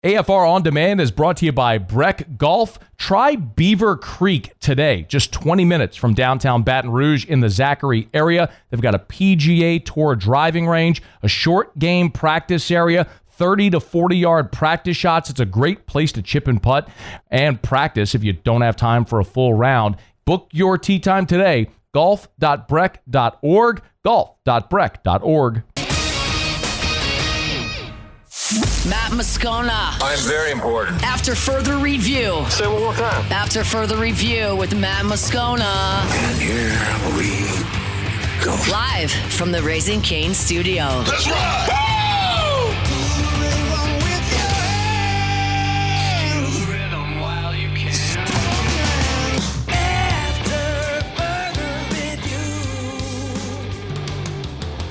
AFR On Demand is brought to you by Breck Golf. Try Beaver Creek today, just 20 minutes from downtown Baton Rouge in the Zachary area. They've got a PGA Tour driving range, a short game practice area, 30 to 40-yard practice shots. It's a great place to chip and putt and practice if you don't have time for a full round. Book your tee time today, golf.breck.org, golf.breck.org. Matt Moscona. I'm very important. After further review. Say it one more time. After further review with Matt Moscona. And here we go. Live from the Raising Cane studio. Let's rock!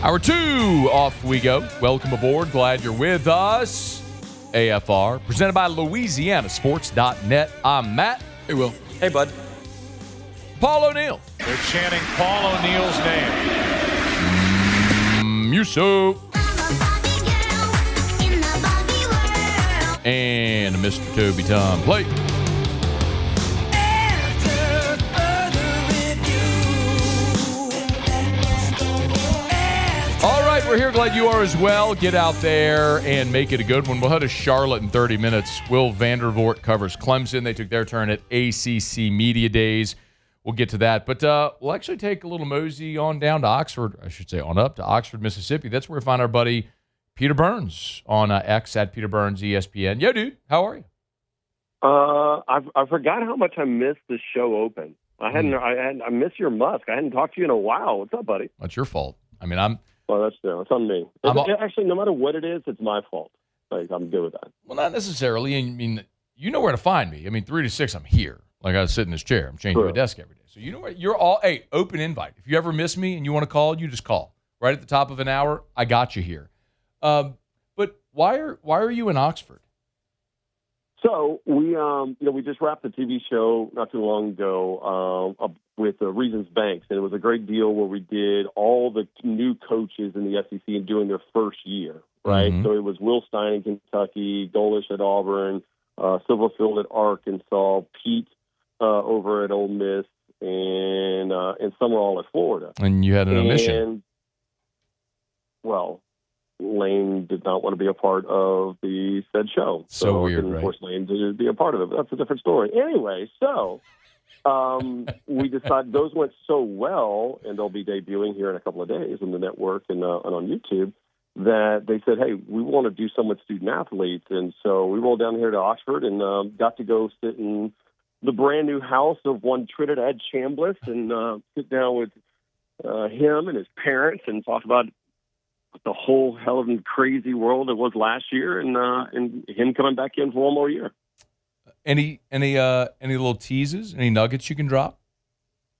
Hour 2, off we go. Welcome aboard. Glad you're with us. AFR, presented by LouisianaSports.net. I'm Matt. Hey, Will. Hey, bud. Paul O'Neill. They're chanting Paul O'Neill's name. Musso. And Mr. Toby Tom Blake. All right, we're here. Glad you are as well. Get out there and make it a good one. We'll head to Charlotte in 30 minutes. Will Vandervort covers Clemson. They took their turn at ACC Media Days. We'll get to that. But we'll actually take a little mosey on down to Oxford. I should say on up to Oxford, Mississippi. That's where we find our buddy Peter Burns on X at Peter Burns ESPN. Yo, dude, how are you? I forgot how much I missed the show open. I miss your Musk. I hadn't talked to you in a while. What's up, buddy? That's your fault. I mean, Well, that's true. It's on me. Actually, no matter what it is, it's my fault. Like, I'm good with that. Well, not necessarily. I mean, you know where to find me. I mean, 3 to 6, I'm here. Like, I sit in this chair. I'm changing my desk every day. So you know where you're all. Hey, open invite. If you ever miss me and you want to call, you just call. Right at the top of an hour, I got you here. But why are you in Oxford? So we just wrapped the TV show not too long ago with Reasons Banks, and it was a great deal where we did all the new coaches in the SEC and doing their first year, right? Mm-hmm. So it was Will Stein in Kentucky, Golish at Auburn, Silverfield at Arkansas, Pete over at Ole Miss, and some were all at Florida. And you had an omission. Well, Lane did not want to be a part of the said show. So weird, right? Force Lane to be a part of it. But that's a different story. Anyway, so we decided those went so well, and they'll be debuting here in a couple of days on the network and on YouTube, that they said, hey, we want to do some with student-athletes. And so we rolled down here to Oxford and got to go sit in the brand-new house of one Trinidad Chambliss and sit down with him and his parents and talk about the whole hell of a crazy world it was last year, and him coming back in for one more year. Any little teases, any nuggets you can drop?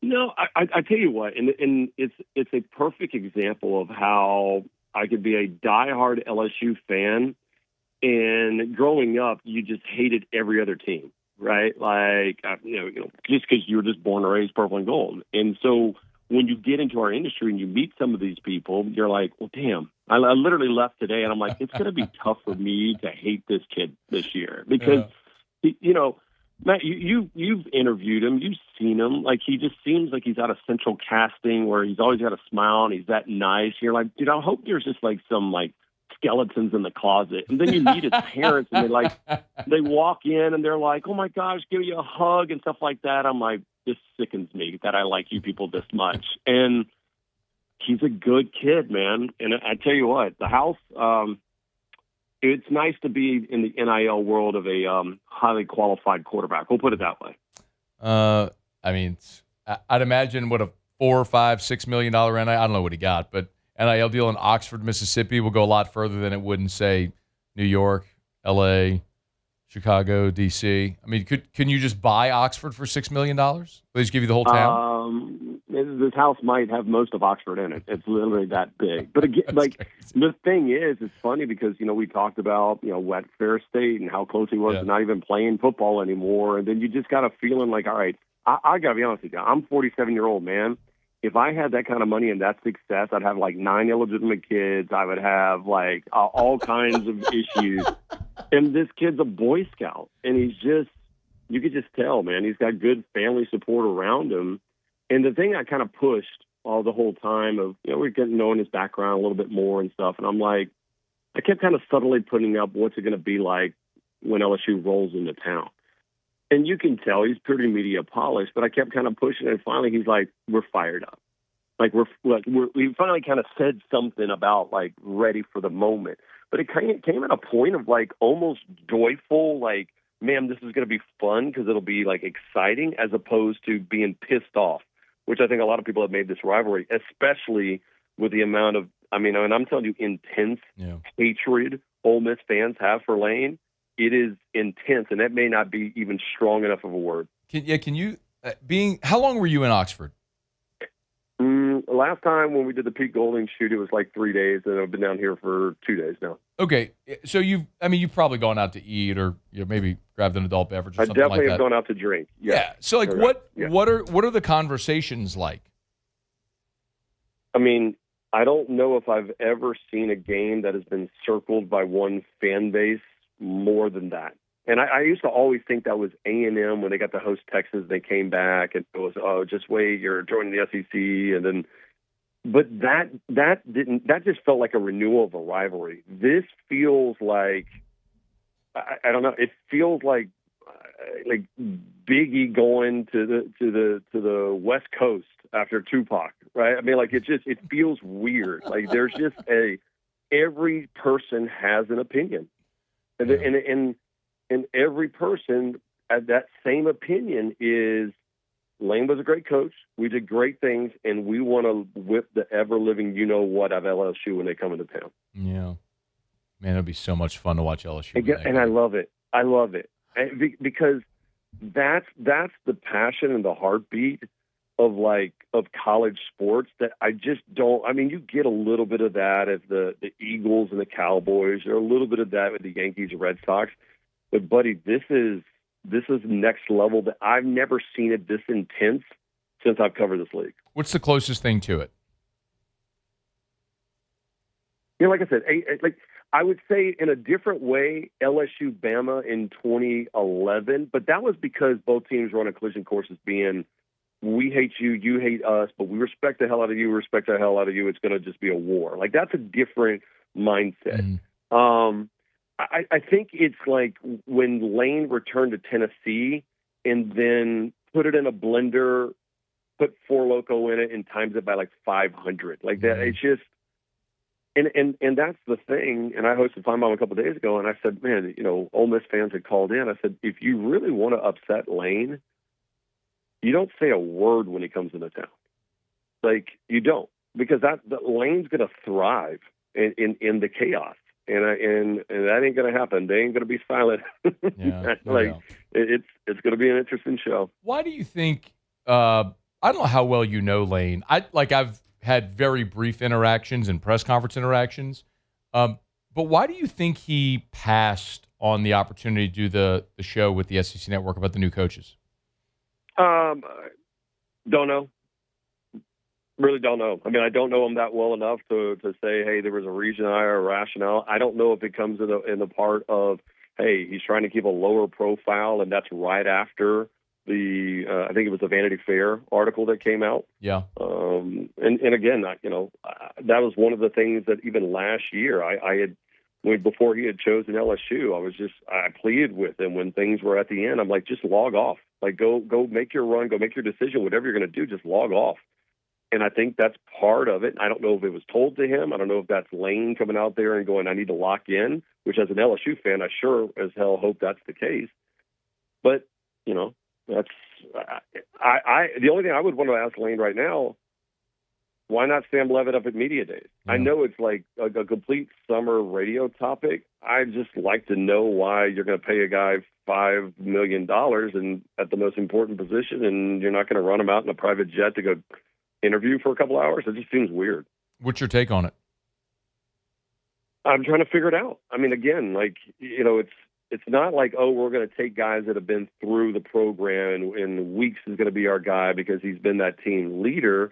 No, I tell you what, and it's a perfect example of how I could be a diehard LSU fan, and growing up, you just hated every other team, right? Like just because you were just born and raised purple and gold, and so when you get into our industry and you meet some of these people, you're like, well, damn. I literally left today, and I'm like, it's going to be tough for me to hate this kid this year because, Matt, you've interviewed him, you've seen him. Like, he just seems like he's out of central casting where he's always got a smile and he's that nice. You're like, dude, I hope there's just like some like skeletons in the closet. And then you meet his parents, and they walk in and they're like, oh my gosh, give you a hug and stuff like that. I'm like, this sickens me that I like you people this much. And he's a good kid, man. And I tell you what, the house, it's nice to be in the NIL world of a highly qualified quarterback. We'll put it that way. I mean, I'd imagine what a $4, $5, $6 million NIL, I don't know what he got, but NIL deal in Oxford, Mississippi will go a lot further than it would in, say, New York, L.A., Chicago, D.C. I mean, can you just buy Oxford for $6 million? They just give you the whole town? This house might have most of Oxford in it. It's literally that big. But again, the thing is, it's funny because, we talked about, at Fair State and how close he was to not even playing football anymore. And then you just got a feeling like, all right, I got to be honest with you. I'm a 47-year-old man. If I had that kind of money and that success, I'd have like 9 illegitimate kids. I would have like all kinds of issues. And this kid's a Boy Scout, and you could just tell, man, he's got good family support around him. And the thing I kind of pushed all the whole time of, we're getting knowing his background a little bit more and stuff. And I'm like, I kept kind of subtly putting up what's it going to be like when LSU rolls into town. And you can tell he's pretty media polished, but I kept kind of pushing it. And finally, he's like, we're fired up. Like, we finally kind of said something about, like, ready for the moment. But it kind of came at a point of, like, almost joyful, like, man, this is going to be fun because it'll be, like, exciting, as opposed to being pissed off, which I think a lot of people have made this rivalry, especially with the amount of, and I'm telling you, intense hatred Ole Miss fans have for Lane. It is intense, and that may not be even strong enough of a word. Can you, how long were you in Oxford? Last time when we did the Pete Golding shoot, it was like 3 days, and I've been down here for 2 days now. Okay, so you've probably gone out to eat, or maybe grabbed an adult beverage or something like that. I definitely have gone out to drink. Yeah. So like, what are the conversations like? I don't know if I've ever seen a game that has been circled by one fan base more than that. And I used to always think that was A&M when they got to host Texas. They came back and it was, just wait, you're joining the SEC, and then. But that just felt like a renewal of a rivalry. This feels like, I don't know. It feels like Biggie going to the West Coast after Tupac, right? It feels weird. Like there's just every person has an opinion, and every person that same opinion is, Lane was a great coach. We did great things, and we want to whip the ever-living you-know-what of LSU when they come into town. Yeah. Man, it'd be so much fun to watch LSU. And I love it. I love it. Because that's the passion and the heartbeat of college sports that I just don't. You get a little bit of that of the Eagles and the Cowboys, or a little bit of that with the Yankees and Red Sox. But, buddy, this is next level. That I've never seen it this intense since I've covered this league. What's the closest thing to it? Like I said, I would say in a different way, LSU Bama in 2011, but that was because both teams were on a collision course as being, we hate you, you hate us, but we respect the hell out of you, we respect the hell out of you. It's going to just be a war. Like that's a different mindset. I think it's like when Lane returned to Tennessee and then put it in a blender, put Four Loko in it, and times it by like 500. Like that, it's just, and that's the thing. And I hosted Fine Bomb a couple of days ago, and I said, man, Ole Miss fans had called in. I said, if you really want to upset Lane, you don't say a word when he comes into town. Like you don't, because that Lane's going to thrive in the chaos. And that ain't going to happen. They ain't going to be silent. Yeah, it's going to be an interesting show. Why do you think? I don't know how well you know Lane. I've had very brief interactions and press conference interactions. But why do you think he passed on the opportunity to do the show with the SEC Network about the new coaches? Don't know. Really don't know. I don't know him that well enough to say, hey, there was a reason or a rationale. I don't know if it comes in the part of, hey, he's trying to keep a lower profile, and that's right after the I think it was the Vanity Fair article that came out. Yeah. And again, that was one of the things that even last year I had, before he had chosen LSU, I pleaded with him when things were at the end. I'm like, just log off. Like, go make your run, go make your decision, whatever you're going to do, just log off. And I think that's part of it. I don't know if it was told to him. I don't know if that's Lane coming out there and going, I need to lock in, which as an LSU fan, I sure as hell hope that's the case. But, that's the only thing I would want to ask Lane right now, why not Sam Levitt up at Media Days? Yeah. I know it's like a complete summer radio topic. I just like to know why you're going to pay a guy $5 million and at the most important position, and you're not going to run him out in a private jet to go interview for a couple hours. It just seems weird. What's your take on it? I'm trying to figure it out. Again, it's not like, oh, we're going to take guys that have been through the program and Weeks is going to be our guy because he's been that team leader.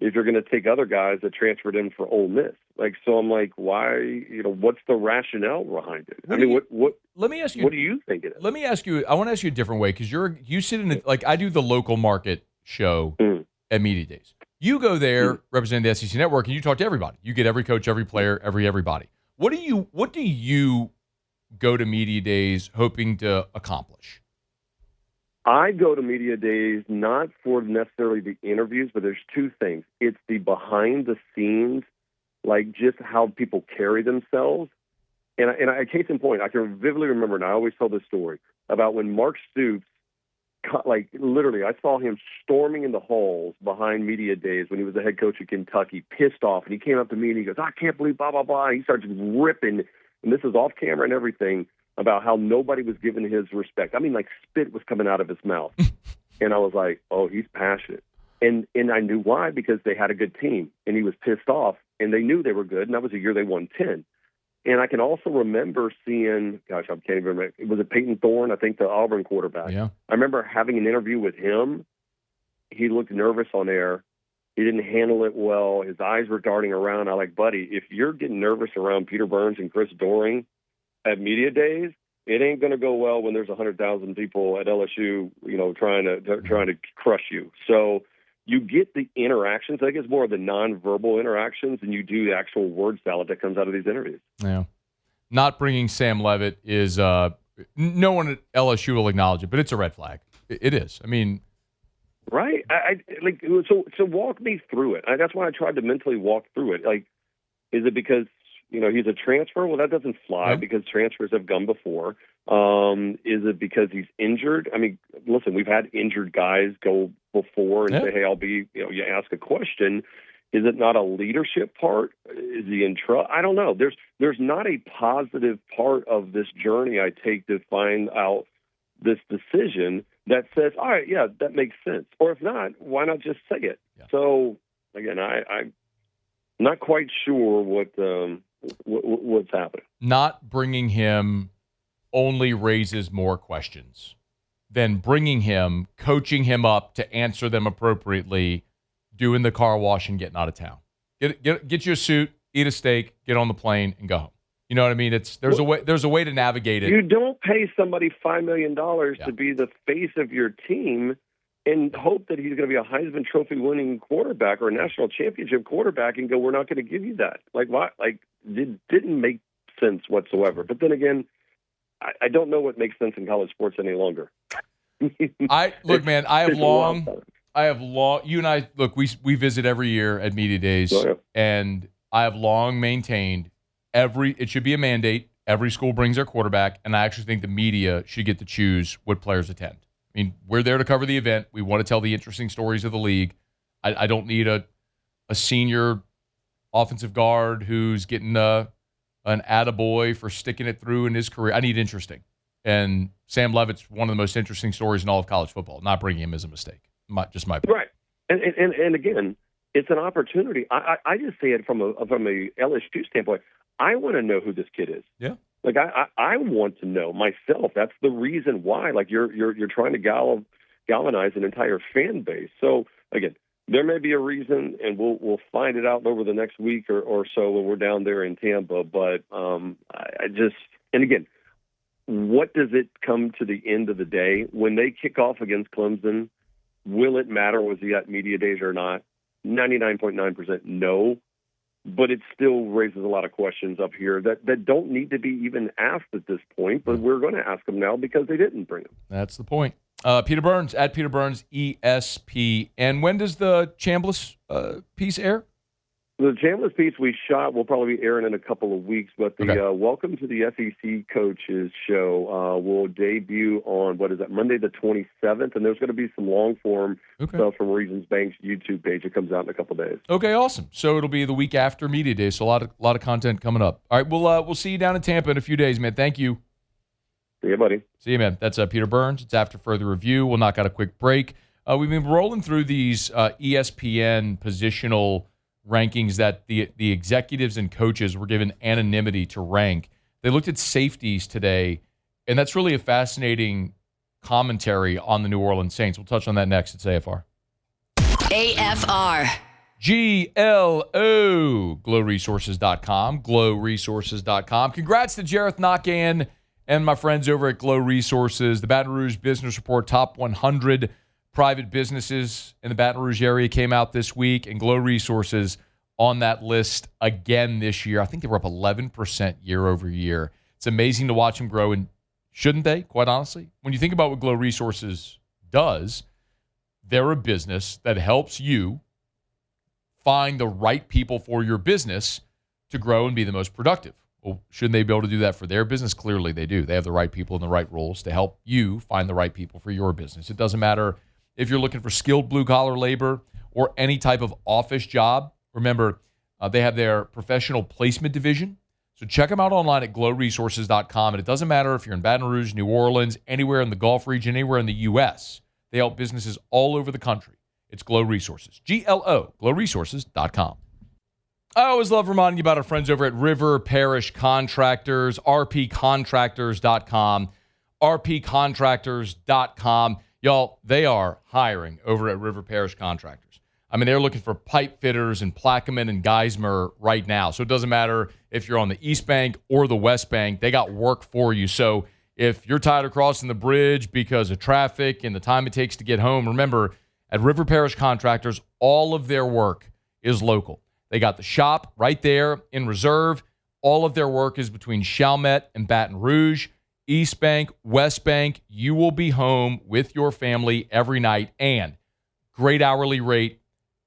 if you're going to take other guys that transferred in for Ole Miss. Like, so I'm like, why, what's the rationale behind it? Let me ask you. What do you think it is? Let me ask you, I want to ask you a different way, because you sit in like I do the local market show at Media Days. You go there representing the SEC Network, and you talk to everybody. You get every coach, every player, everybody. What do you go to Media Days hoping to accomplish? I go to Media Days not for necessarily the interviews, but there's two things. It's the behind the scenes, like just how people carry themselves. And I case in point, I can vividly remember, and I always tell this story, about when Mark Stoops, like literally, I saw him storming in the halls behind Media Days when he was the head coach of Kentucky, pissed off. And he came up to me and he goes, I can't believe blah, blah, blah. And he starts ripping, and this is off camera and everything, about how nobody was giving his respect. I mean, like spit was coming out of his mouth. And I was like, oh, he's passionate. And I knew why, because they had a good team, and he was pissed off, and they knew they were good, and that was the year they won 10. And I can also remember seeing, I can't even remember, was it Peyton Thorne, I think the Auburn quarterback. Yeah. I remember having an interview with him. He looked nervous on air. He didn't handle it well. His eyes were darting around. I like, buddy, if you're getting nervous around Peter Burns and Chris Doering at Media Days, it ain't going to go well when there's 100,000 people at LSU, trying to crush you. So you get the interactions. I think it's more of the nonverbal interactions than you do the actual word salad that comes out of these interviews. Yeah. Not bringing Sam Leavitt is no one at LSU will acknowledge it, but it's a red flag. It is. I mean, right? So walk me through it. That's why I tried to mentally walk through it. Like, is it because he's a transfer? Well, that doesn't fly because transfers have gone before. Is it because he's injured? I mean, listen, we've had injured guys go before and say, hey, I'll be, you ask a question. Is it not a leadership part? Is he in trouble? I don't know. There's not a positive part of this journey I take to find out this decision that says, all right, yeah, that makes sense. Or if not, why not just say it? Yeah. So, again, I'm not quite sure what's happening. Not bringing him only raises more questions than bringing him, coaching him up to answer them appropriately, doing the car wash and getting out of town. Get you a suit, eat a steak, get on the plane, and go home. You know what I mean? There's a way to navigate it. You don't pay somebody $5 million to be the face of your team and hope that he's going to be a Heisman Trophy winning quarterback or a national championship quarterback and go, we're not going to give you that. Like, why? Like, it didn't make sense whatsoever. But then again, I don't know what makes sense in college sports any longer. Look, man, I have long, you and I, look, we visit every year at Media Days, and I have long maintained it should be a mandate. Every school brings their quarterback, and I actually think the media should get to choose what players attend. I mean, we're there to cover the event. We want to tell the interesting stories of the league. I don't need a senior offensive guard who's getting an attaboy for sticking it through in his career. I need interesting. And Sam Leavitt's one of the most interesting stories in all of college football. Not bringing him is a mistake. Just my opinion. Right. And again, it's an opportunity. I just say it from a LSU standpoint. I want to know who this kid is. Yeah. Like I want to know myself. That's the reason why. Like you're trying to galvanize an entire fan base. So again, there may be a reason, and we'll find it out over the next week or so when we're down there in Tampa. But and again, what does it come to the end of the day when they kick off against Clemson? Will it matter was he at Media Days or not? 99.9% no. But it still raises a lot of questions up here that don't need to be even asked at this point, but we're going to ask them now because they didn't bring them. That's the point. Peter Burns, at Peter Burns, ESPN. When does the Chambliss piece air? The Chambliss piece we shot will probably be airing in a couple of weeks, but the Welcome to the SEC Coaches show will debut on, Monday the 27th, and there's going to be some long-form stuff from Regions Bank's YouTube page that comes out in a couple of days. Okay, awesome. So it'll be the week after Media Day, so a lot of content coming up. All right, we'll see you down in Tampa in a few days, man. Thank you. See you, buddy. See you, man. That's Peter Burns. It's After Further Review. We'll knock out a quick break. We've been rolling through these ESPN positional rankings that the executives and coaches were given anonymity to rank. They looked at safeties today, and that's really a fascinating commentary on the New Orleans Saints. We'll touch on that next at AFR. AFR. GLO, glowresources.com, glowresources.com. Congrats to Jareth Nakan and my friends over at Glow Resources. The Baton Rouge Business Report top 100 private businesses in the Baton Rouge area came out this week, and Glow Resources on that list again this year. I think they were up 11% year over year. It's amazing to watch them grow, and shouldn't they, quite honestly? When you think about what Glow Resources does, they're a business that helps you find the right people for your business to grow and be the most productive. Well, shouldn't they be able to do that for their business? Clearly they do. They have the right people in the right roles to help you find the right people for your business. It doesn't matter if you're looking for skilled blue-collar labor or any type of office job. Remember, they have their professional placement division. So check them out online at glowresources.com. And it doesn't matter if you're in Baton Rouge, New Orleans, anywhere in the Gulf region, anywhere in the U.S. They help businesses all over the country. It's Glow Resources. GLO, glowresources.com. I always love reminding you about our friends over at River Parish Contractors, rpcontractors.com, rpcontractors.com. Y'all, they are hiring over at River Parish Contractors. I mean, they're looking for pipe fitters in Plaquemine and Geismar right now. So it doesn't matter if you're on the East Bank or the West Bank. They got work for you. So if you're tired of crossing the bridge because of traffic and the time it takes to get home, remember, at River Parish Contractors, all of their work is local. They got the shop right there in Reserve. All of their work is between Chalmette and Baton Rouge. East Bank, West Bank, you will be home with your family every night. And great hourly rate,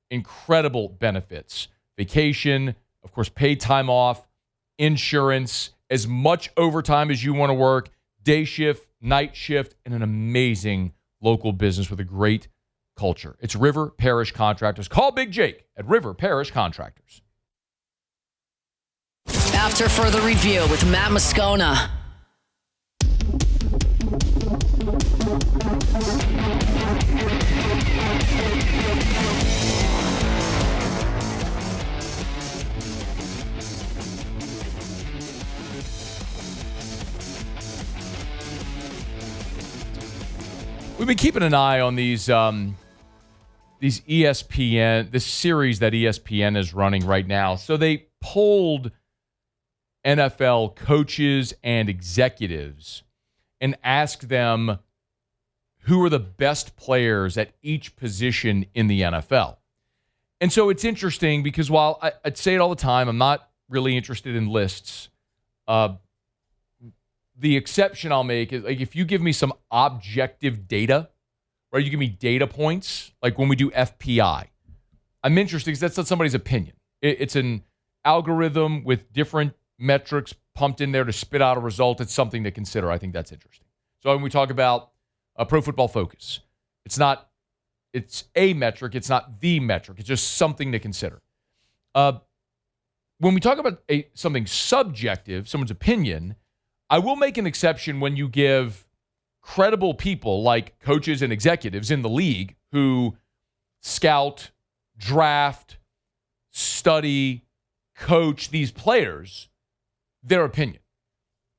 incredible benefits. Vacation, of course, paid time off, insurance, as much overtime as you want to work, day shift, night shift, and an amazing local business with a great culture. It's River Parish Contractors. Call Big Jake at River Parish Contractors. After further review with Matt Moscona. We've been keeping an eye on these ESPN, this series that ESPN is running right now. So they polled NFL coaches and executives and asked them who are the best players at each position in the NFL. And so it's interesting because while I'd say it all the time, I'm not really interested in lists. The exception I'll make is like if you give me some objective data, right? You give me data points, like when we do FPI. I'm interested because that's not somebody's opinion. It's an algorithm with different metrics pumped in there to spit out a result. It's something to consider. I think that's interesting. So when we talk about Pro Football Focus, it's a metric. It's not the metric. It's just something to consider. When we talk about something subjective, someone's opinion, I will make an exception when you give credible people like coaches and executives in the league who scout, draft, study, coach these players their opinion.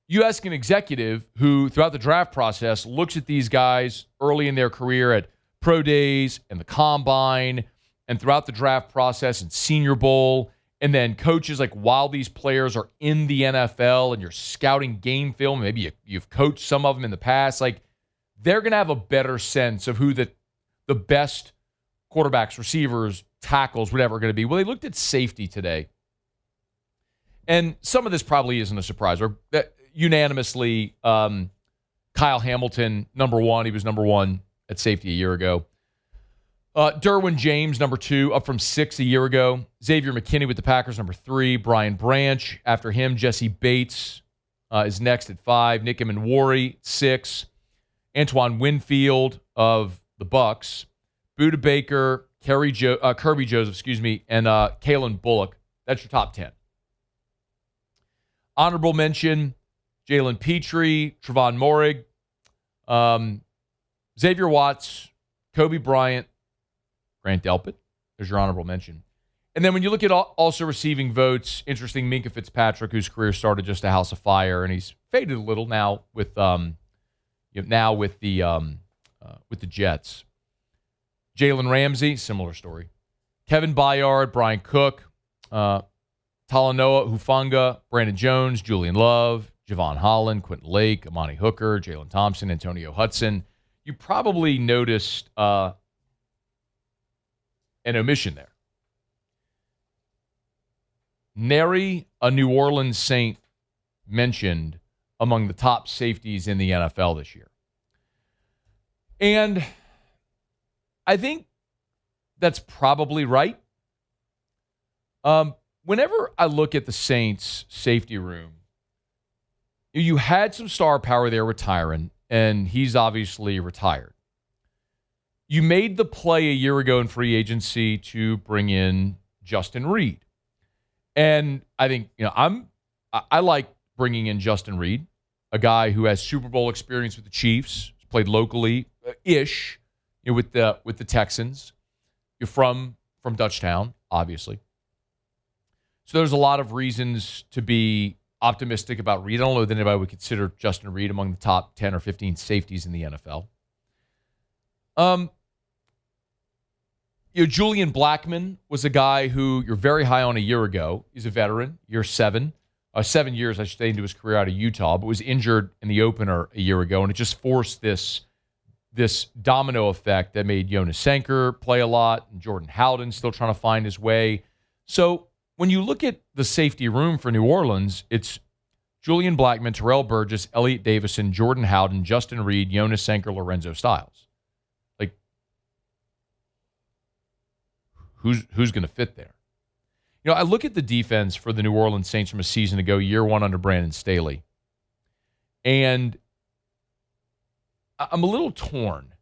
You ask an executive who, throughout the draft process, looks at these guys early in their career at pro days and the combine and throughout the draft process and Senior Bowl, and then coaches like while these players are in the NFL and you're scouting game film, maybe you've coached some of them in the past, like they're going to have a better sense of who the best quarterbacks, receivers, tackles, whatever are going to be. Well, they looked at safety today. And some of this probably isn't a surprise. Or unanimously, Kyle Hamilton, number one. He was number one at safety a year ago. Derwin James, number 2, up from 6 a year ago. Xavier McKinney with the Packers, number 3. Brian Branch. After him, Jesse Bates is next at 5. Nick Emenwari, 6. Antoine Winfield of the Bucks. Budda Baker, Kirby Joseph, and Kalen Bullock. That's your top 10. Honorable mention, Jalen Petrie, Trevon Moehrig, Xavier Watts, Kobe Bryant, Grant Delpit. There's your honorable mention. And then when you look at also receiving votes, interesting, Minkah Fitzpatrick, whose career started just a house of fire, and he's faded a little now with the Jets. Jalen Ramsey, similar story. Kevin Byard, Brian Cook, Talanoa Hufanga, Brandon Jones, Julian Love, Javon Holland, Quentin Lake, Amani Hooker, Jalen Thompson, Antonio Hudson. You probably noticed an omission there. Nary a New Orleans Saint mentioned among the top safeties in the NFL this year. And I think that's probably right. Whenever I look at the Saints safety room, you had some star power there with Tyron, and he's obviously retired. You made the play a year ago in free agency to bring in Justin Reed. And I think, I like bringing in Justin Reed, a guy who has Super Bowl experience with the Chiefs, played locally-ish, with the Texans. You're from Dutchtown, obviously. So there's a lot of reasons to be optimistic about Reed. I don't know that anybody would consider Justin Reed among the top 10 or 15 safeties in the NFL. Julian Blackmon was a guy who you're very high on a year ago. He's a veteran, year 7. 7 years, I should say, into his career out of Utah, but was injured in the opener a year ago, and it just forced this domino effect that made Jonas Sanker play a lot, and Jordan Howden still trying to find his way. So when you look at the safety room for New Orleans, it's Julian Blackmon, Terrell Burgess, Elliot Davison, Jordan Howden, Justin Reed, Jonas Sanker, Lorenzo Styles. Like, who's going to fit there? I look at the defense for the New Orleans Saints from a season ago, year 1 under Brandon Staley, and I'm a little torn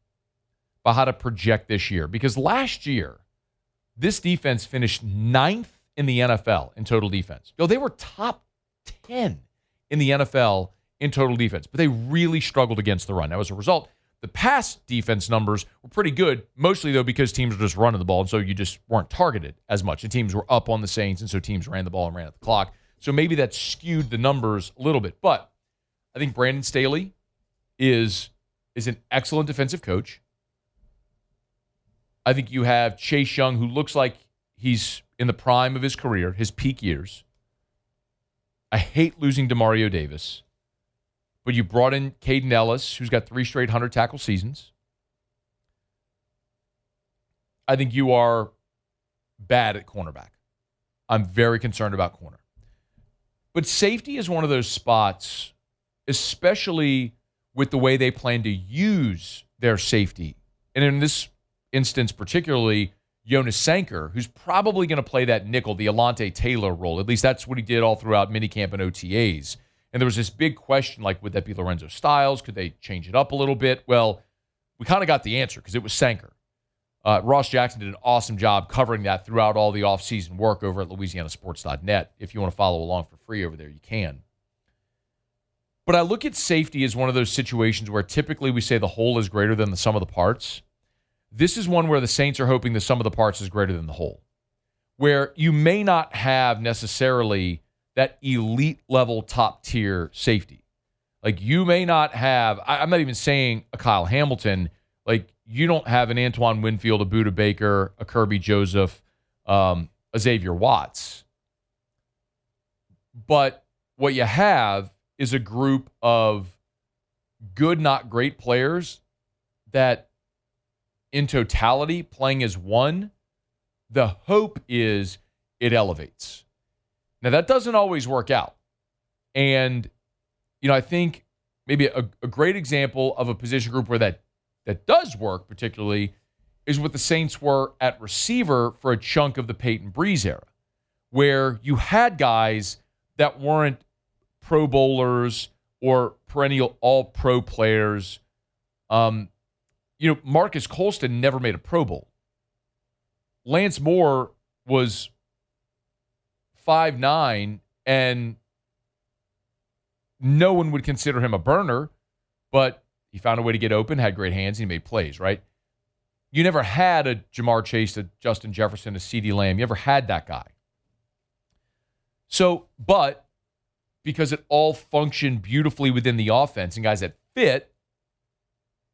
by how to project this year, because last year, this defense finished 9th in the NFL in total defense. They were top 10 in the NFL in total defense, but they really struggled against the run. Now, as a result, the pass defense numbers were pretty good, mostly, though, because teams were just running the ball, and so you just weren't targeted as much. And teams were up on the Saints, and so teams ran the ball and ran at the clock. So maybe that skewed the numbers a little bit. But I think Brandon Staley is an excellent defensive coach. I think you have Chase Young, who looks like he's in the prime of his career, his peak years. I hate losing DeMario Davis. But you brought in Caden Ellis, who's got 3 straight 100-tackle seasons. I think you are bad at cornerback. I'm very concerned about corner. But safety is one of those spots, especially with the way they plan to use their safety. And in this instance, particularly, Jonas Sanker, who's probably going to play that nickel, the Alante Taylor role. At least that's what he did all throughout minicamp and OTAs. And there was this big question, like, would that be Lorenzo Styles? Could they change it up a little bit? Well, we kind of got the answer because it was Sanker. Ross Jackson did an awesome job covering that throughout all the offseason work over at LouisianaSports.net. If you want to follow along for free over there, you can. But I look at safety as one of those situations where typically we say the whole is greater than the sum of the parts. This is one where the Saints are hoping the sum of the parts is greater than the whole, where you may not have necessarily that elite level top tier safety. Like, you may not have, I'm not even saying a Kyle Hamilton, like, you don't have an Antoine Winfield, a Buda Baker, a Kirby Joseph, a Xavier Watts. But what you have is a group of good, not great players that in totality, playing as one, the hope is it elevates. Now, that doesn't always work out. And, I think maybe a great example of a position group where that does work, particularly, is what the Saints were at receiver for a chunk of the Peyton Breeze era, where you had guys that weren't Pro Bowlers or perennial all-pro players. Marcus Colston never made a Pro Bowl. Lance Moore was 5'9", and no one would consider him a burner, but he found a way to get open, had great hands, and he made plays, right? You never had a Jamar Chase, a Justin Jefferson, a CeeDee Lamb. You never had that guy. So, but because it all functioned beautifully within the offense and guys that fit,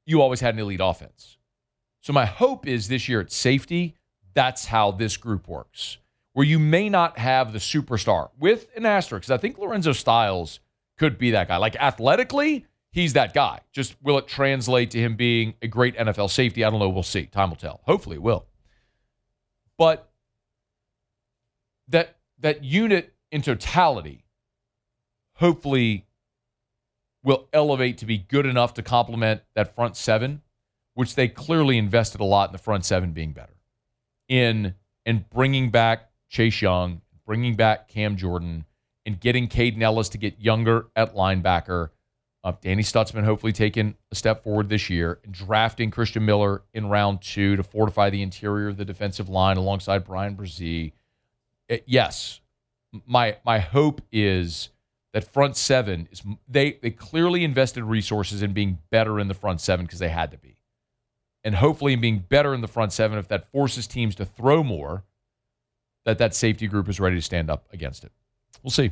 you always had an elite offense. So my hope is this year at safety, that's how this group works, where you may not have the superstar with an asterisk. I think Lorenzo Styles could be that guy. Like athletically, he's that guy. Just will it translate to him being a great NFL safety? I don't know. We'll see. Time will tell. Hopefully it will. But that unit in totality hopefully will elevate to be good enough to complement that front seven, which they clearly invested a lot in the front seven being better. In bringing back Chase Young, bringing back Cam Jordan, and getting Caden Ellis to get younger at linebacker. Danny Stutzman hopefully taking a step forward this year, and drafting Christian Miller in round 2 to fortify the interior of the defensive line alongside Brian Brzee. Yes, my hope is that front seven is they clearly invested resources in being better in the front seven because they had to be. And hopefully in being better in the front seven, if that forces teams to throw more, that safety group is ready to stand up against it. We'll see.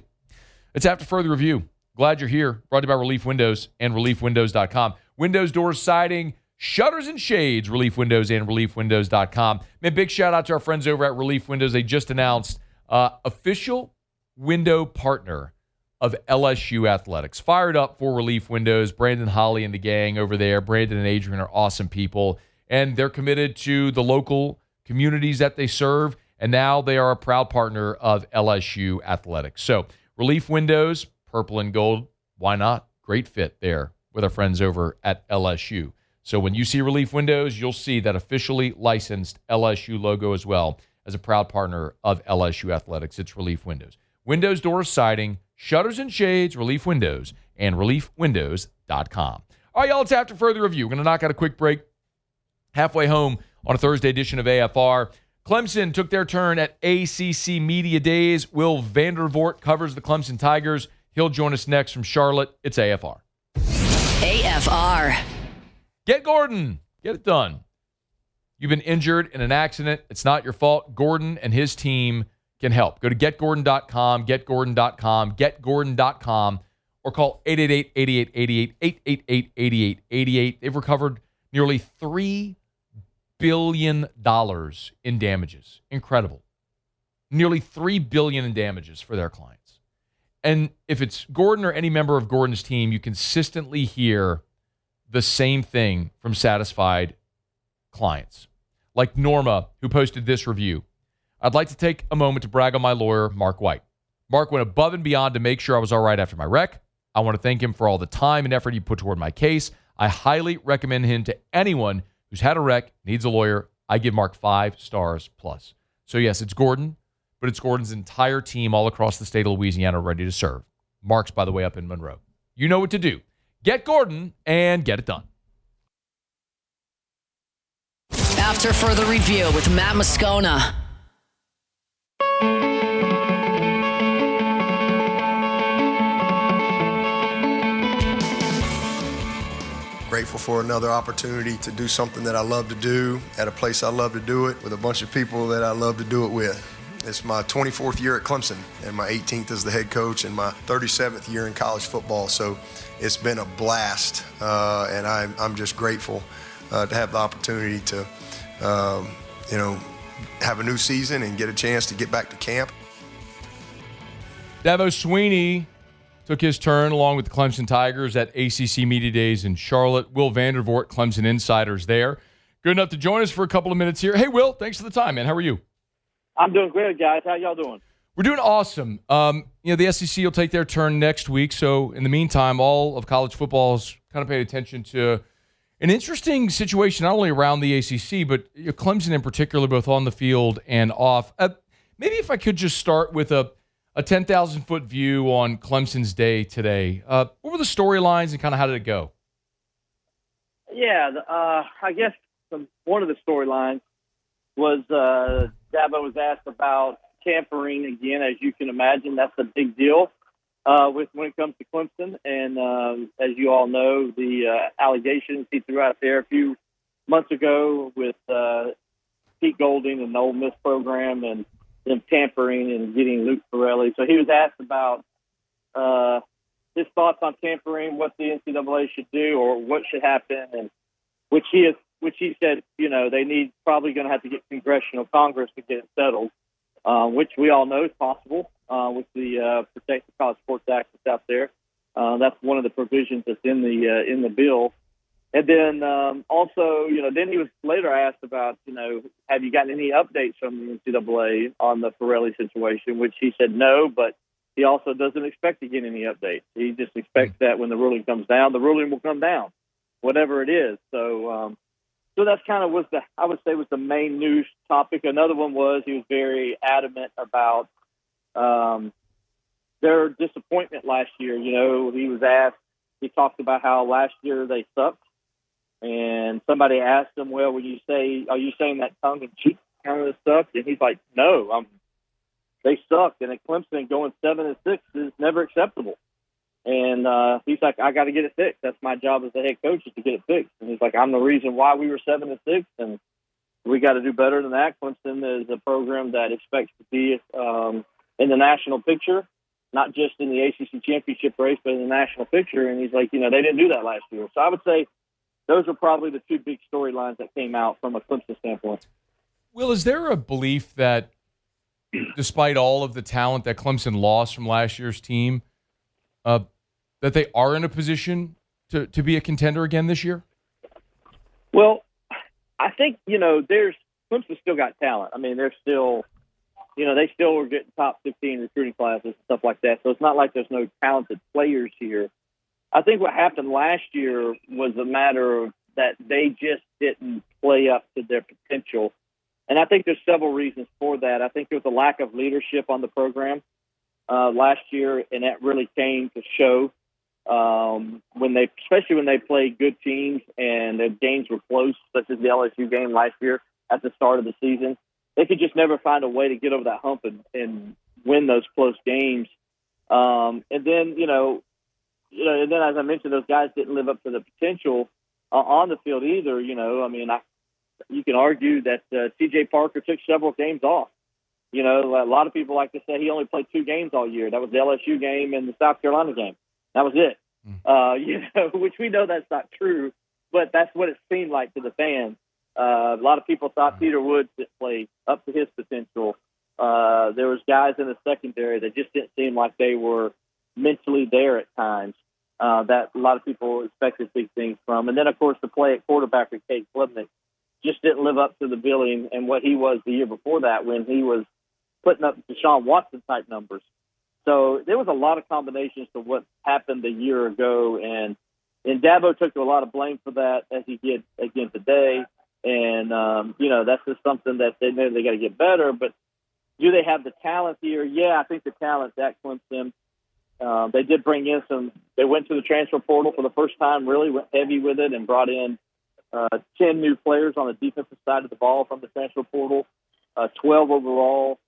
It's after further review. Glad you're here. Brought to you by Relief Windows and ReliefWindows.com. Windows, doors, siding, shutters, and shades. Relief Windows and ReliefWindows.com. Man, big shout out to our friends over at Relief Windows. They just announced official window partner of LSU Athletics. Fired up for Relief Windows. Brandon Holly and the gang over there. Brandon and Adrian are awesome people, and they're committed to the local communities that they serve, and now they are a proud partner of LSU Athletics. So Relief Windows, purple and gold, why not? Great fit there with our friends over at LSU. So when you see Relief Windows, you'll see that officially licensed LSU logo as well as a proud partner of LSU Athletics. It's Relief Windows. Windows, doors, siding, shutters, and shades, Relief Windows, and ReliefWindows.com. All right, y'all, it's after further review. We're going to knock out a quick break. Halfway home on a Thursday edition of AFR. Clemson took their turn at ACC Media Days. Will Vandervort covers the Clemson Tigers. He'll join us next from Charlotte. It's AFR. AFR. Get Gordon. Get it done. You've been injured in an accident. It's not your fault. Gordon and his team can help. Go to getgordon.com, getgordon.com, or call 888-8888, 888-8888. They've recovered nearly $3 billion in damages. Incredible. Nearly $3 billion in damages for their clients. And if it's Gordon or any member of Gordon's team, you consistently hear the same thing from satisfied clients. Like Norma, who posted this review. I'd like to take a moment to brag on my lawyer, Mark White. Mark went above and beyond to make sure I was all right after my wreck. I want to thank him for all the time and effort he put toward my case. I highly recommend him to anyone who's had a wreck, needs a lawyer. I give Mark 5 stars plus. So yes, it's Gordon, but it's Gordon's entire team all across the state of Louisiana ready to serve. Mark's, by the way, up in Monroe. You know what to do. Get Gordon and get it done. After further review with Matt Moscona. Grateful for another opportunity to do something that I love to do at a place I love to do it with a bunch of people that I love to do it with. It's my 24th year at Clemson and my 18th as the head coach and my 37th year in college football. So it's been a blast, and I'm just grateful to have the opportunity to, have a new season and get a chance to get back to camp. Dabo Sweeney took his turn along with the Clemson Tigers at ACC Media Days in Charlotte. Will Vandervort, Clemson Insiders there. Good enough to join us for a couple of minutes here. Hey, Will, thanks for the time, man. How are you? I'm doing great, guys. How y'all doing? We're doing awesome. The SEC will take their turn next week. So in the meantime, all of college football's kind of paid attention to an interesting situation, not only around the ACC, but Clemson in particular, both on the field and off. Maybe if I could just start with a 10,000-foot view on Clemson's day today. What were the storylines and kind of how did it go? Yeah, I guess one of the storylines was Dabo was asked about tampering again. As you can imagine, that's a big deal when it comes to Clemson. And as you all know, the allegations he threw out there a few months ago with Pete Golding and the Ole Miss program and them tampering and getting Luke Pirelli. So he was asked about his thoughts on tampering, what the NCAA should do or what should happen, and which he which he said, they probably going to have to get congressional Congress to get it settled, which we all know is possible with the Protect the College Sports Act that's out there. That's one of the provisions that's in the bill. And then also, then he was later asked about, have you gotten any updates from the NCAA on the Pirelli situation, which he said no, but he also doesn't expect to get any updates. He just expects that when the ruling comes down, the ruling will come down, whatever it is. So that's kind of was the main news topic. Another one was he was very adamant about their disappointment last year. He was asked, he talked about how last year they sucked. And somebody asked him, well, are you saying that tongue in cheek kind of stuff? And he's like, no, they sucked. And at Clemson, going 7-6 is never acceptable. And he's like, I got to get it fixed. That's my job as the head coach, is to get it fixed. And he's like, I'm the reason why we were 7-6, and we got to do better than that. Clemson is a program that expects to be in the national picture, not just in the ACC championship race, but in the national picture. And he's like, they didn't do that last year. So I would say those are probably the two big storylines that came out from a Clemson standpoint. Will, is there a belief that despite all of the talent that Clemson lost from last year's team, that they are in a position to be a contender again this year? Well, I think, Clemson still got talent. I mean, they're still, they still were getting top 15 recruiting classes and stuff like that. So it's not like there's no talented players here. I think what happened last year was a matter of that they just didn't play up to their potential. And I think there's several reasons for that. I think there was a lack of leadership on the program last year, and that really came to show especially when they played good teams and the games were close, such as the LSU game last year at the start of the season. They could just never find a way to get over that hump and win those close games. And then, and then, as I mentioned, those guys didn't live up to the potential on the field either. You can argue that T.J. Parker took several games off. A lot of people like to say he only played 2 games all year. That was the LSU game and the South Carolina game. That was it. Which we know that's not true, but that's what it seemed like to the fans. A lot of people thought Peter Woods didn't play up to his potential. There was guys in the secondary that just didn't seem like they were mentally there at times. That a lot of people expected big things from. And then, of course, the play at quarterback with Cade Klubnik just didn't live up to the billing and what he was the year before that, when he was putting up Deshaun Watson-type numbers. So there was a lot of combinations to what happened a year ago, and Dabo took a lot of blame for that, as he did again today. And, that's just something that they know they got to get better. But do they have the talent here? Yeah, I think the talent's at Clemson. They did bring in they went to the transfer portal for the first time, really went heavy with it, and brought in 10 new players on the defensive side of the ball from the transfer portal, 12 overall.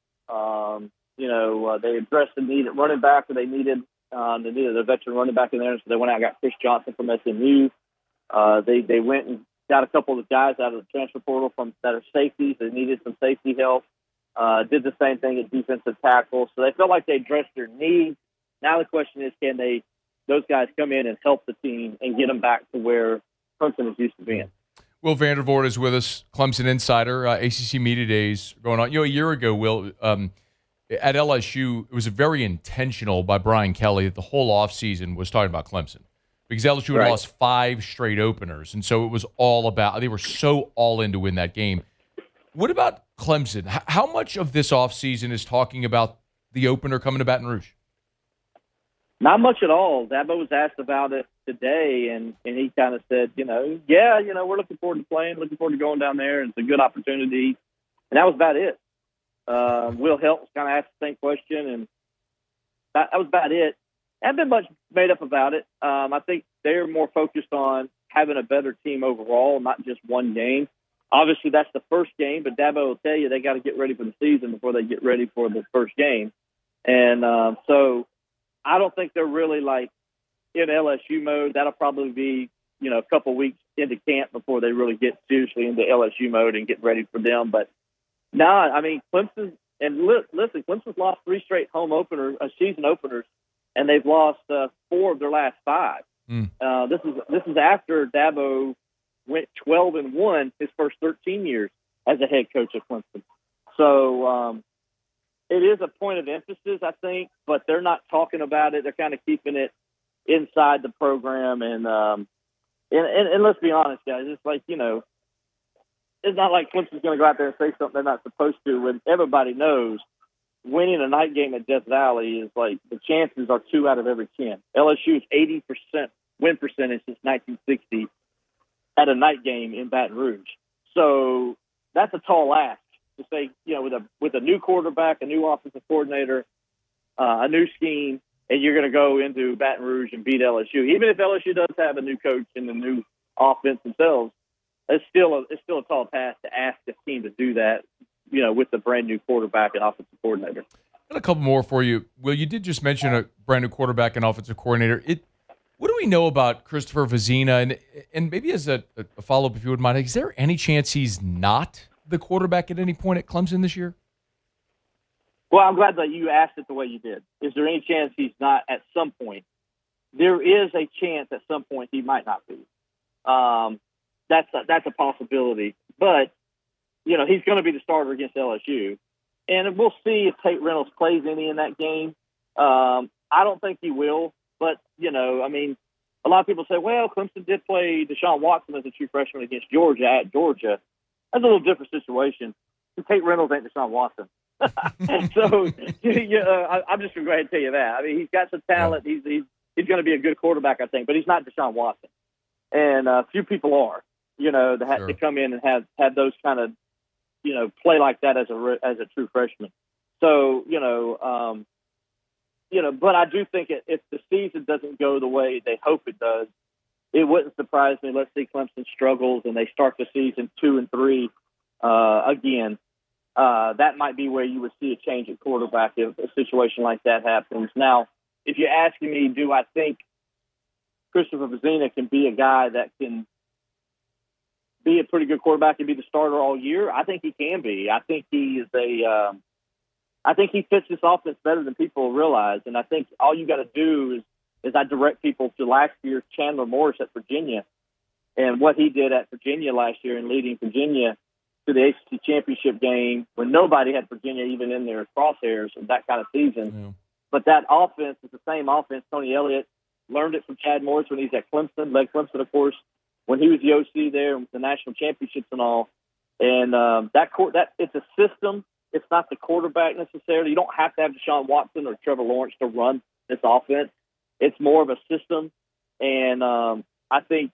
They addressed the need at running back, they needed a veteran running back in there, so they went out and got Chris Johnson from SMU. They went and got a couple of guys out of the transfer portal that are safeties. They needed some safety help. Did the same thing at defensive tackle. So they felt like they addressed their needs. Now the question is, can those guys come in and help the team and get them back to where Clemson is used to being? Will Vandervort is with us, Clemson insider, ACC Media Days going on. A year ago, Will, at LSU, it was very intentional by Brian Kelly that the whole offseason was talking about Clemson, because LSU had lost 5 straight openers, and so it was all about – they were so all in to win that game. What about Clemson? How much of this offseason is talking about the opener coming to Baton Rouge? Not much at all. Dabo was asked about it today, and he kind of said, we're looking forward to playing, looking forward to going down there, and it's a good opportunity. And that was about it. Will Helps kind of asked the same question, and that was about it. Haven't been much made up about it. I think they're more focused on having a better team overall, not just one game. Obviously, that's the first game, but Dabo will tell you they got to get ready for the season before they get ready for the first game. And so I don't think they're really like in LSU mode. That'll probably be, a couple weeks into camp before they really get seriously into LSU mode and get ready for them. But no, I mean, Clemson, and listen, Clemson's lost 3 straight season openers, and they've lost 4 of their last 5. This is after Dabo went 12-1 his first 13 years as a head coach at Clemson. So it is a point of emphasis, I think, but they're not talking about it. They're kind of keeping it inside the program. And let's be honest, guys, it's like, it's not like Clemson's going to go out there and say something they're not supposed to when everybody knows winning a night game at Death Valley is like the chances are 2 out of every 10. LSU's 80% win percentage since 1960 at a night game in Baton Rouge. So that's a tall ask to say, with a new quarterback, a new offensive coordinator, a new scheme, and you're going to go into Baton Rouge and beat LSU. Even if LSU does have a new coach and a new offense themselves, it's still a tall task to ask a team to do that, with the brand new quarterback and offensive coordinator. Got a couple more for you. Will, you did just mention a brand new quarterback and offensive coordinator. What do we know about Christopher Vizina? And maybe as a follow-up, if you wouldn't mind, is there any chance he's not the quarterback at any point at Clemson this year? Well, I'm glad that you asked it the way you did. Is there any chance he's not at some point? There is a chance at some point he might not be. That's a possibility. But, he's going to be the starter against LSU. And we'll see if Tate Reynolds plays any in that game. I don't think he will. But, a lot of people say, well, Clemson did play Deshaun Watson as a true freshman against Georgia at Georgia. That's a little different situation. Tate Reynolds ain't Deshaun Watson. So, I'm just going to go ahead and tell you that. I mean, he's got some talent. He's going to be a good quarterback, I think, but he's not Deshaun Watson. And few people are, to come in and have those kind of, play like that as a true freshman. So, but I do think if the season doesn't go the way they hope it does, it wouldn't surprise me. Let's see Clemson struggles and they start the season 2-3 again. That might be where you would see a change at quarterback if a situation like that happens. Now, if you're asking me, do I think Christopher Vizina can be a guy that can be a pretty good quarterback and be the starter all year? I think he can be. I think he is I think he fits this offense better than people realize. And I think all you got to do is I direct people to last year's Chandler Morris at Virginia and what he did at Virginia last year in leading Virginia to the ACC championship game when nobody had Virginia even in their crosshairs of that kind of season. Yeah. But that offense is the same offense. Tony Elliott learned it from Chad Morris when he's at Clemson, led Clemson, of course, when he was the OC there, the national championships and all. And that it's a system. It's not the quarterback necessarily. You don't have to have Deshaun Watson or Trevor Lawrence to run this offense. It's more of a system. And I think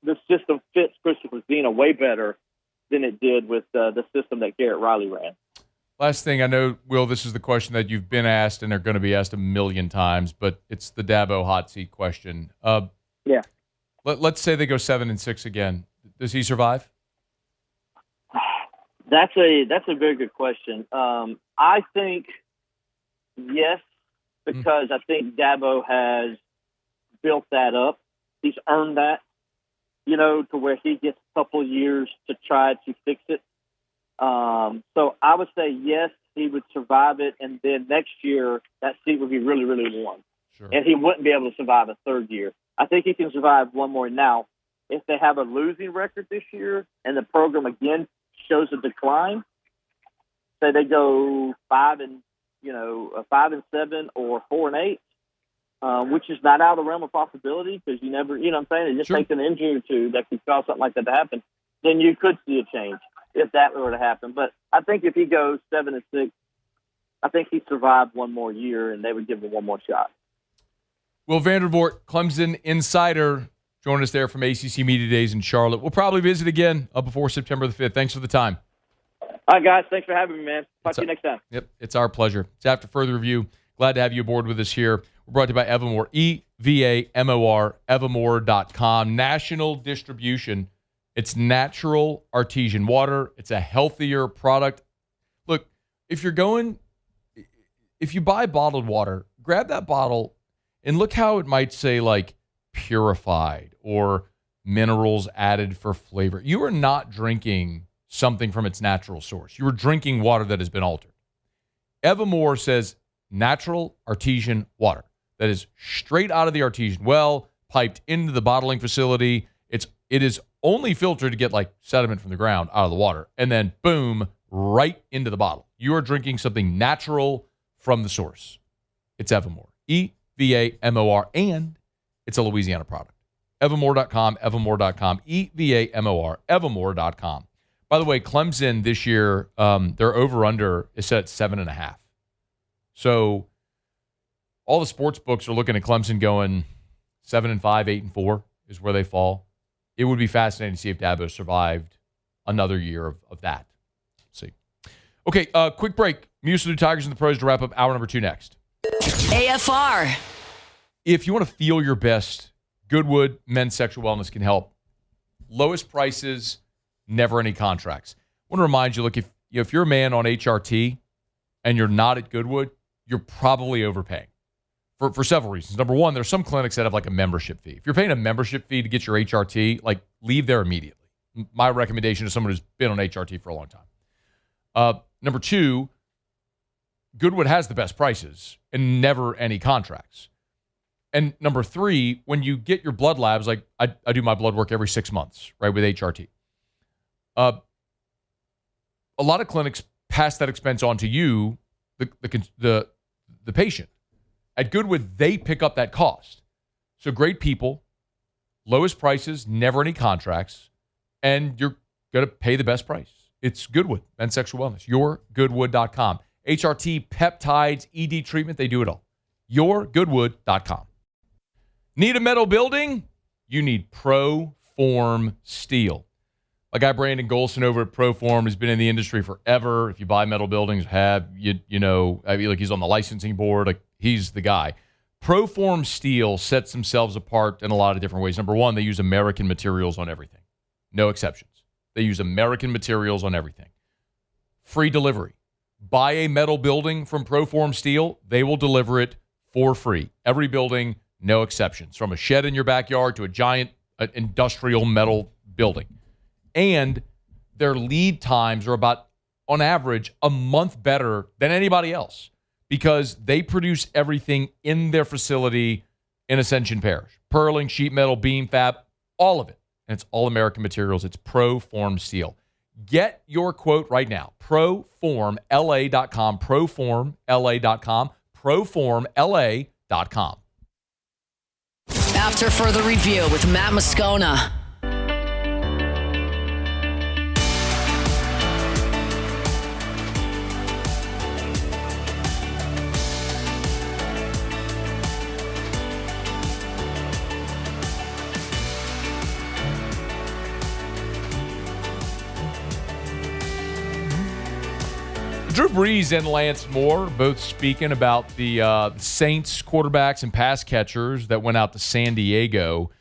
the system fits Christopher Vizina way better than it did with the system that Garrett Riley ran. Last thing, I know, Will, this is the question that you've been asked and are going to be asked a million times, but it's the Dabo hot seat question. Yeah. Let's say they go 7-6 again. Does he survive? That's a very good question. I think yes, because I think Dabo has built that up. He's earned that, to where he gets a couple of years to try to fix it. So I would say yes, he would survive it, and then next year that seat would be really, really warm. Sure. And he wouldn't be able to survive a third year. I think he can survive one more. Now, if they have a losing record this year and the program again shows a decline, say they go 5-7 or 4-8, which is not out of the realm of possibility because you never, what I'm saying, it just takes an injury or two that could cause something like that to happen. Then you could see a change if that were to happen. But I think if he goes 7-6, I think he survived one more year and they would give him one more shot. Will Vandervort, Clemson insider, join us there from ACC Media Days in Charlotte. We'll probably visit again before September the 5th. Thanks for the time. All right, guys. Thanks for having me, man. Talk to you next time. Yep, it's our pleasure. It's After Further Review. Glad to have you aboard with us here. We're brought to you by Evamore, EVAMOR, Evamore.com. National distribution. It's natural artesian water. It's a healthier product. Look, if you buy bottled water, grab that bottle and look how it might say like purified or minerals added for flavor. You are not drinking something from its natural source. You are drinking water that has been altered. Evamore says natural artesian water that is straight out of the artesian well, piped into the bottling facility. It's It is only filtered to get like sediment from the ground out of the water, and then boom, right into the bottle. You are drinking something natural from the source. It's Evermore. EVAMOR, and it's a Louisiana product. Evermore.com, Evermore.com, EVAMOR, Evermore.com. By the way, Clemson this year, their over-under is set at 7.5. So all the sports books are looking at Clemson going 7-5, 8-4 is where they fall. It would be fascinating to see if Dabo survived another year of that. Let's see. Okay, quick break. Musa Tigers and the Pros to wrap up hour number 2 next. AFR. If you want to feel your best, Goodwood Men's Sexual Wellness can help. Lowest prices, never any contracts. I want to remind you, look, if you're a man on HRT and you're not at Goodwood, you're probably overpaying for several reasons. Number one, there's some clinics that have like a membership fee. If you're paying a membership fee to get your HRT, like leave there immediately. My recommendation to someone who's been on HRT for a long time. Number two, Goodwood has the best prices and never any contracts. And number three, when you get your blood labs, like I do my blood work every 6 months, right, with HRT. A lot of clinics pass that expense on to you, the patient. At Goodwood, they pick up that cost. So great people, lowest prices, never any contracts, and you're going to pay the best price. It's Goodwood, Men's Sexual Wellness, yourgoodwood.com. HRT, peptides, ED treatment, they do it all. yourgoodwood.com. Need a metal building? You need ProForm Steel. My guy Brandon Golson over at ProForm has been in the industry forever. If you buy metal buildings, you know, I mean, like he's on the licensing board, like he's the guy. ProForm Steel sets themselves apart in a lot of different ways. Number one, they use American materials on everything. No exceptions. They use American materials on everything. Free delivery. Buy a metal building from ProForm Steel, they will deliver it for free. Every building, no exceptions. From a shed in your backyard to a giant industrial metal building. And their lead times are about, on average, a month better than anybody else because they produce everything in their facility in Ascension Parish. Purling, sheet metal, beam fab, all of it. And it's all American materials. It's ProForm Steel. Get your quote right now. ProFormLA.com. ProFormLA.com. ProFormLA.com. After further review with Matt Moscona. Drew Brees and Lance Moore both speaking about the Saints quarterbacks and pass catchers that went out to San Diego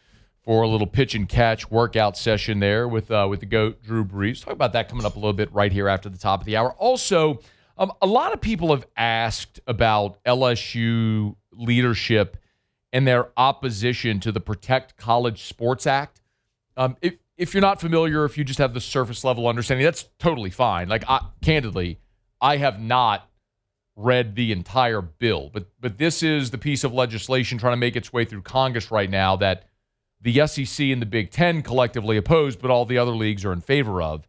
for a little pitch and catch workout session there with the GOAT, Drew Brees. Talk about that coming up a little bit right here after the top of the hour. Also, a lot of people have asked about LSU leadership and their opposition to the Protect College Sports Act. If you're not familiar, if you just have the surface level understanding, that's totally fine. Like, candidly, I have not read the entire bill, but this is the piece of legislation trying to make its way through Congress right now that the SEC and the Big Ten collectively oppose, but all the other leagues are in favor of.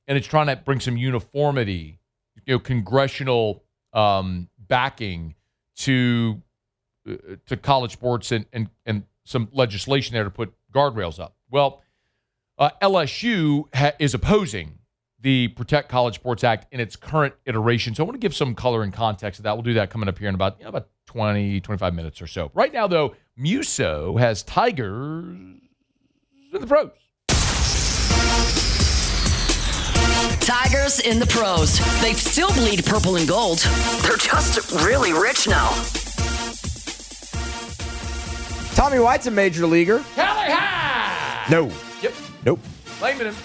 And it's trying to bring some uniformity, congressional backing to college sports and some legislation there to put guardrails up. Well, LSU is opposing the Protect College Sports Act in its current iteration. So I want to give some color and context to that. We'll do that coming up here in about 20, 25 minutes or so. Right now, though, Muso has Tigers in the pros. Tigers in the pros. They still bleed purple and gold. They're just really rich now. Tommy White's a major leaguer. Cali High! No. Yep. Nope. Claiming him.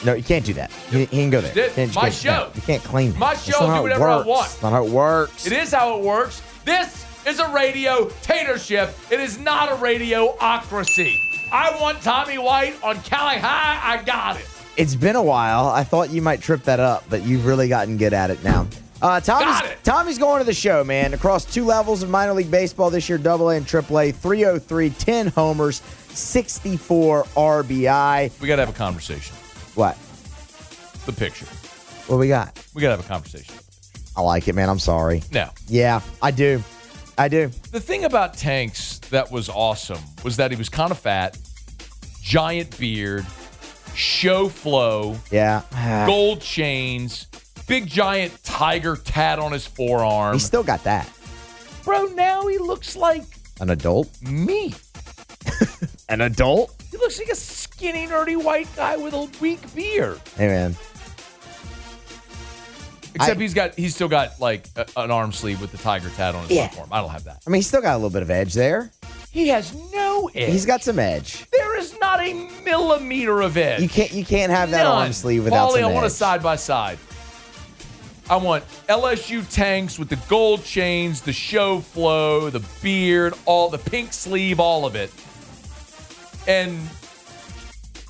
No, you can't do that. He can go there. My show. You can't claim him. My show, do whatever I want. That's not how it works. It is how it works. This is a radio tatership. It is not a radio-ocracy. I want Tommy White on Cali High. I got it. It's been a while. I thought you might trip that up, but you've really gotten good at it now. Tommy's going to the show, man. Across 2 levels of minor league baseball this year, AA and AAA, 303, 10 homers, 64 RBI. We got to have a conversation. What? The picture. What we got? We got to have a conversation. I like it, man. I'm sorry. No. Yeah, I do. The thing about Tanks that was awesome was that he was kind of fat, giant beard, show flow, gold chains, big giant tiger tat on his forearm. He still got that. Bro, now he looks like an adult. Me. An adult? He looks like a skinny, nerdy white guy with a weak beard. Hey, man. Except he's still got like an arm sleeve with the tiger tat on his uniform. I don't have that. I mean, he's still got a little bit of edge there. He has no edge. He's got some edge. There is not a millimeter of edge. You can't have that arm sleeve without some edge. I want a side by side. I want LSU Tanks with the gold chains, the show flow, the beard, all the pink sleeve, all of it. And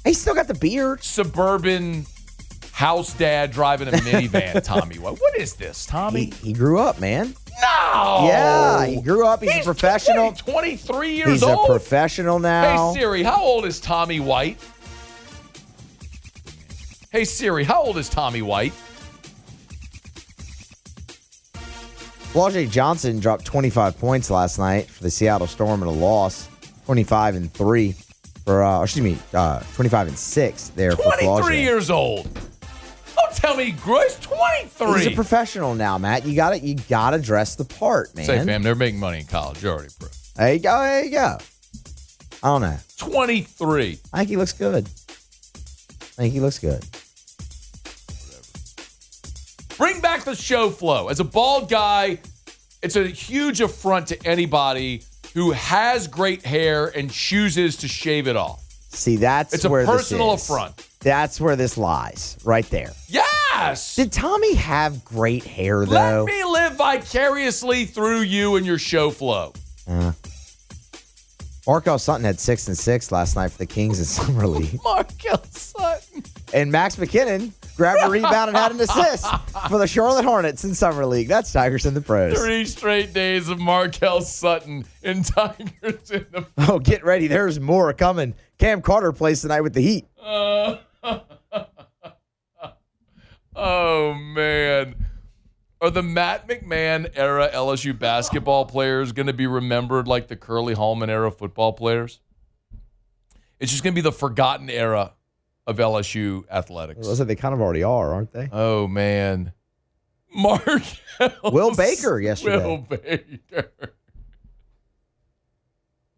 he's still got the beard. Suburban house dad driving a minivan, Tommy. What is this, Tommy? He grew up, man. No! Yeah, he grew up. He's a professional. 23 years old? He's a professional now. Hey, Siri, how old is Tommy White? Hey, Siri, how old is Tommy White? Wajay Johnson dropped 25 points last night for the Seattle Storm in a loss. 25-3 for, 25-6 there for Wajay. 23 years old. Don't tell me he grew. He's 23. He's a professional now, Matt. You gotta dress the part, man. Say, fam, they're making money in college. You're already pro. There you go. I don't know. 23. I think he looks good. Bring back the show flow. As a bald guy, it's a huge affront to anybody who has great hair and chooses to shave it off. See, it's where a personal this is. affront. That's where this lies, right there. Yes! Did Tommy have great hair, though? Let me live vicariously through you and your show flow. Markel Sutton had 6 and 6 last night for the Kings in Summer League. Markel Sutton. And Max McKinnon grabbed a rebound and had an assist for the Charlotte Hornets in Summer League. That's Tigers in the Pros. 3 straight days of Markel Sutton in Tigers in the Pros. Oh, get ready. There's more coming. Cam Carter plays tonight with the Heat. Oh, man. Are the Matt McMahon era LSU basketball players going to be remembered like the Curly Hallman era football players? It's just going to be the forgotten era of LSU athletics. Well, they kind of already are, aren't they? Oh, man. Will Baker yesterday. Will Baker.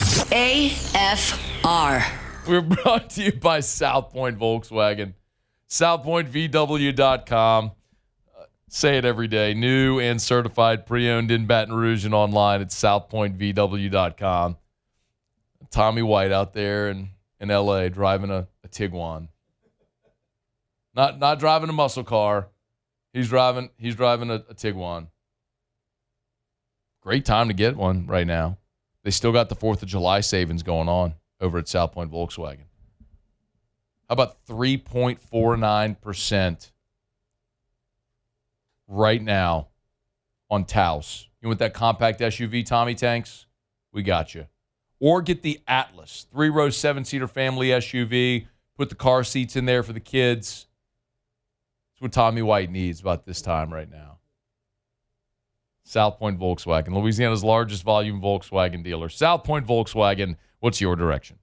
AFR. We're brought to you by South Point Volkswagen. SouthPointVW.com. Say it every day. New and certified, pre-owned in Baton Rouge and online at SouthPointVW.com. Tommy White out there in L.A. driving a Tiguan. Not driving a muscle car. He's driving a Tiguan. Great time to get one right now. They still got the 4th of July savings going on over at South Point Volkswagen. How about 3.49% right now on Taos? You want that compact SUV, Tommy Tanks? We got you. Or get the Atlas, 3-row, 7-seater family SUV. Put the car seats in there for the kids. That's what Tommy White needs about this time right now. South Point Volkswagen, Louisiana's largest volume Volkswagen dealer. South Point Volkswagen, what's your direction?